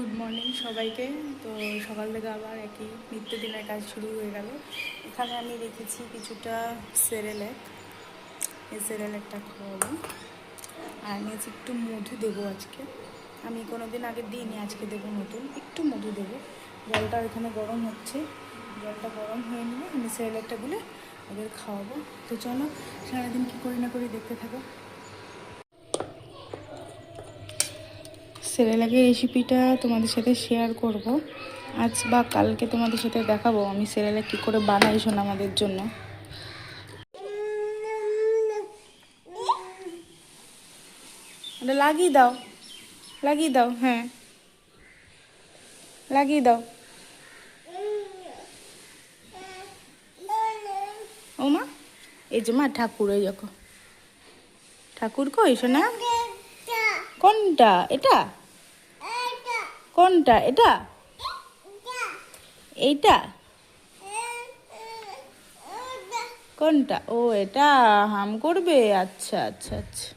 Good morning সবাইকে। তো সকাল থেকে আবার একই নিত্যদিনের কাজ শুরু হয়ে গেল। এখানে আমি রেখেছি কিছুটা সেরেল্যাক, এই সেরেল্যাকটা খাওয়াবো। আর নিয়েছি একটু মধু দেবো আজকে। আমি কোনো দিন আগে দিইনি, আজকে দেবো নতুন একটু মধু দেবো। জলটা এখানে গরম হচ্ছে, জলটা গরম হয়ে নিয়ে আমি সেরেল্যাকটা গুলে ওদের খাওয়াবো। তো চলো সারাদিন কী করি না করি দেখতে থাকো। সেরেলাকের রেসিপিটা তোমাদের সাথে শেয়ার করব আজ বা কালকে, তোমাদের সাথে দেখাবো আমি সেরেলাক কী করে বানাই শোন আমাদের জন্য। লাগিয়ে দাও, লাগিয়ে দাও, হ্যাঁ লাগিয়ে দাও। ও মা, এই যে মা ঠাকুর, এই দেখো ঠাকুর কই শোনা। কোনটা এটা, কোনটা এটা, এইটা কোনটা? ও এটা হাম করবে, আচ্ছা আচ্ছা আচ্ছা।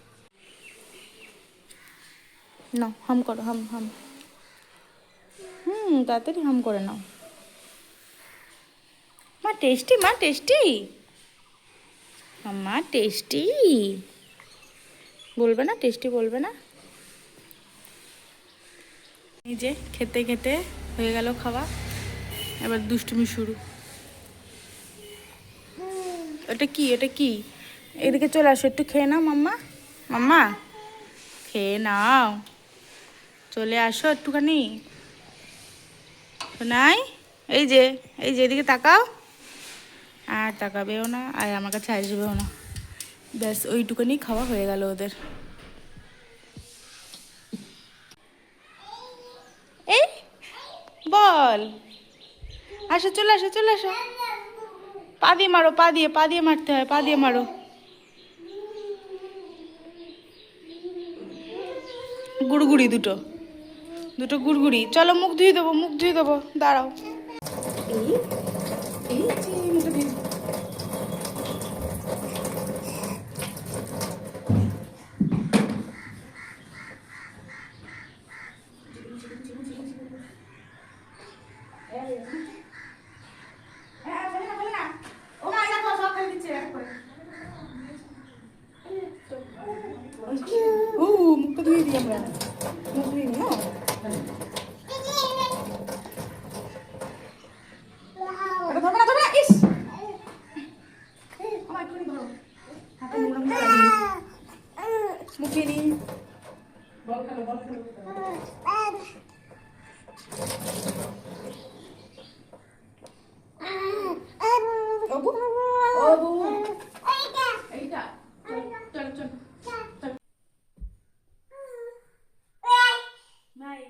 নাও হাম করো, হাম হাম। তাড়াতাড়ি হাম করে নাও। মা টেস্টি, মা টেস্টি, মা টেস্টি বলবে না, টেস্টি বলবে না। এই যে খেতে খেতে হয়ে গেল খাওয়া, এবার দুষ্টুমি শুরু। এটা কি, এটা কি? এদিকে চলে আসো, একটু খেয়ে নাও মাম্মা, মাম্মা খেয়ে নাও, চলে আসো একটুখানি শোনাই। এই যে, এই যে এদিকে তাকাও, আর তাকাবেও না আর আমার কাছে আসবেও না। ব্যাস ওইটুকুনি খাওয়া হয়ে গেল ওদের। এই বল, আসো চলে আসো, চলে আসো। পা দিয়ে মারো, পা দিয়ে, পা দিয়ে মারতে হয়, পা দিয়ে মারো। গুড়গুড়ি দুটো, দুটো গুড়গুড়ি। চলো মুখ ধুয়ে দেবো, মুখ ধুয়ে দেবো, দাঁড়াও। এই এই যে মুখে দিয়ে মুখটা ধুয়ে দিই আমরা, মুখ ধুয়ে দিই। ওটা ধরবে না, ধরবে না, ইস আমার একটুখানি ধরো, হাতে নোংরা মুখে লাগিয়ে মুখ ধুয়ে দিই। বল খেলো, বল খেলো। অবু, অবু, এইটা চল চল চল। ভাই,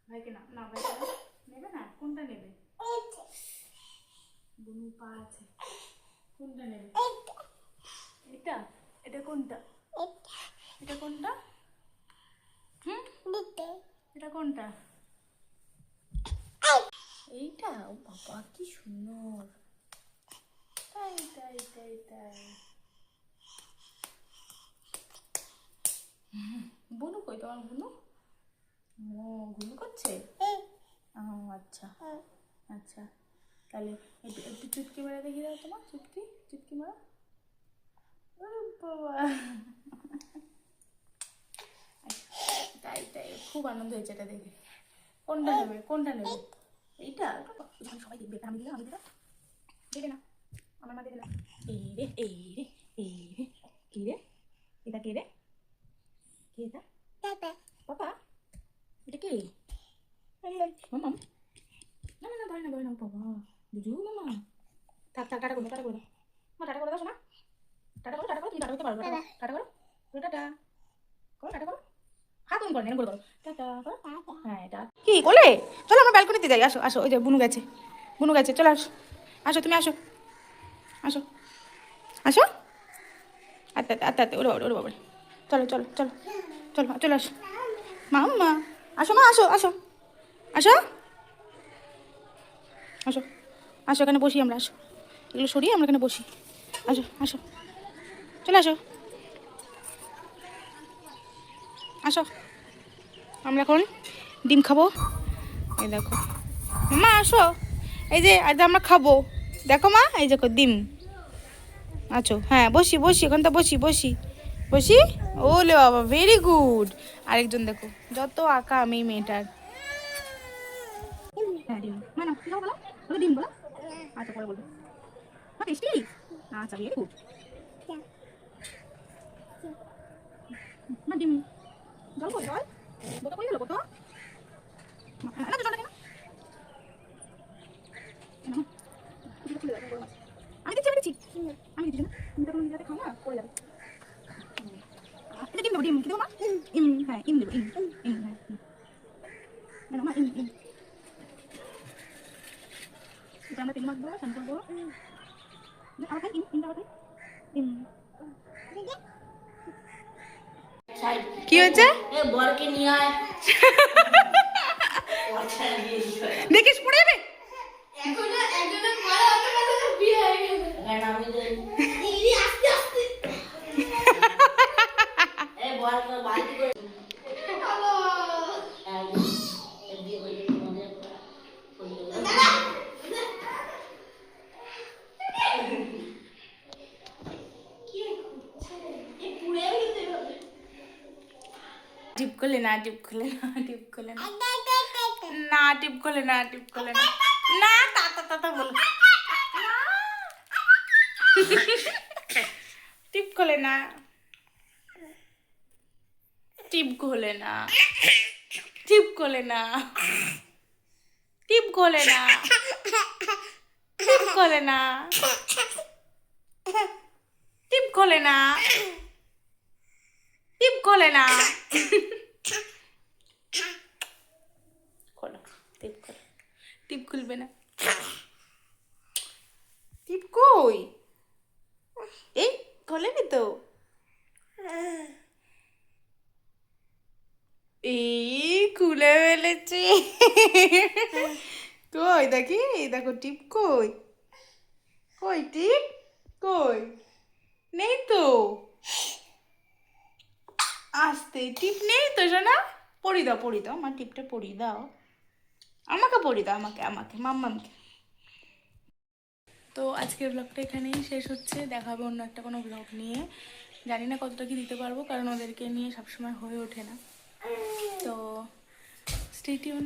ভাইকে না, না ভাইকে না, নেবে না, কোনটা নেবে? বুনু পা আছে, কোনটা নেবে? এটা, এটা কোনটা, এটা কোনটা? এটা কোনটা? এইটা? ও বাবা কি সুন্দর, তাই তাই তাই তাই। বুনু কই তোমার, বুনু? ও ঘুম করছে। ও আচ্ছা আচ্ছা, তাহলে একটু একটু চুটকি মেরে দেখিয়ে দাও তোমার, চুটকি, চুটকি মারা। বাবা তাই তাই, খুব আনন্দ হয়েছে এটা দেখে। কোনটা নেবে, কোনটা নেবে? এইটা? সবাই দেখবে, আমি দিলাম, আমি দিলাম, দেবে না আমার মা, দেবে না। এই রে, এই রে, এই রে, কি রে এটা, কে রে, কে এটা? পাপা, এটা কে? মামা, না না না, ভয় না, ভয় না, বাবা বুঝু মামা। থাক থাক, টাটা করো, টাটা করে দাও মা, টাটা করে দাও শোনা, টাটা করো, টাটা করো, তুমি টাটা করতে পারবে, টাটা করো, টাটা করো, টাটা করো, হাত অন করো, এরকম করো, টাটা করো। হ্যাঁ এটা কি কোলে? চলো আমরা ব্যালকনিতে যাই, আসো আসো, ওই যে বুনু গেছে, বুনু গেছে, চলো আসো, আসো তুমি আসো, আসো আসো, আত্মা আত্মা আত্মা, ওরে বাবা, ওরে বাবা, চলো চলো চলো চলো, চলো আসো মা, আসো মা, আসো আসো আসো আসো আসো, এখানে বসি আমরা, আসো এগুলো সরিয়ে আমরা এখানে বসি, আসো আসো, চলে আসো, আসো। আমরা এখন ডিম খাবো। এই দেখো মা আসো, এই যে আজ আমরা খাবো, দেখো মা এই দেখো ডিম। আচ্ছা হ্যাঁ বসি বসি, এখন তো বসি বসি বসি। ওলে বাবা ভেরি গুড। আরেকজন দেখো, যত আঁকা আমি মেয়েটার। হ্যাঁ ডিম না না, কি খাবো বলো, বলো ডিম বলো। আচ্ছা পরে বলবো। টেস্টি। আচ্ছা ভেরি গুড। না ডিম জল কই, জল বোতল করে দিলো, বোতল না তো জল কেন। আমি দিচ্ছি, আমি দিচ্ছি, আমি দিচ্ছি না, তুমি তো নিজে খাও না, পড়ে যাবে। এটা ডিম দেবো, ডিম কি দেবো মা? ইম, হ্যাঁ ইম দেবো, ইম ইম, হ্যাঁ না মা ইম ইম। এটা আমরা তেল মাখবো, স্নান করবো। আবার খাই ইম, ইমটা আবার খাই ইম। কি হয়েছে? বরকে নিয়ে আয়। দেখিস পড়ে যাবে। টিপ করলে না, টিপ করলে না, টিপ করলে না, না টিপ করলে না, টিপ করলে না, না তাতা তাতা বলো টিপ করলে না, টিপ করলে না, টিপ করলে না, টিপ করলে না, টিপ করলে না, টিপ করলে না, টিপ করলে না, খোলো টিপ খোলো, টিপ খুলবে না, টিপ কই, এই খোলেনি তো, এই খুলে ফেলেছে। কই দেখি, দেখো টিপ কই, কই টিপ কই, নেই তো, আসতে টিপ নেই তো শোনা। পড়ি দাও পড়ি দাও, আমার টিপটা পড়ি দাও, আমাকে পড়ি দাও, আমাকে আমাকে মাম্মামকে। তো আজকের ব্লগটা এখানেই শেষ হচ্ছে, দেখাবো অন্য একটা কোনো ব্লগ নিয়ে। জানি না কতটা কি দিতে পারবো, কারণ ওদেরকে নিয়ে সবসময় হয়ে ওঠে না। তো স্টে টিউন।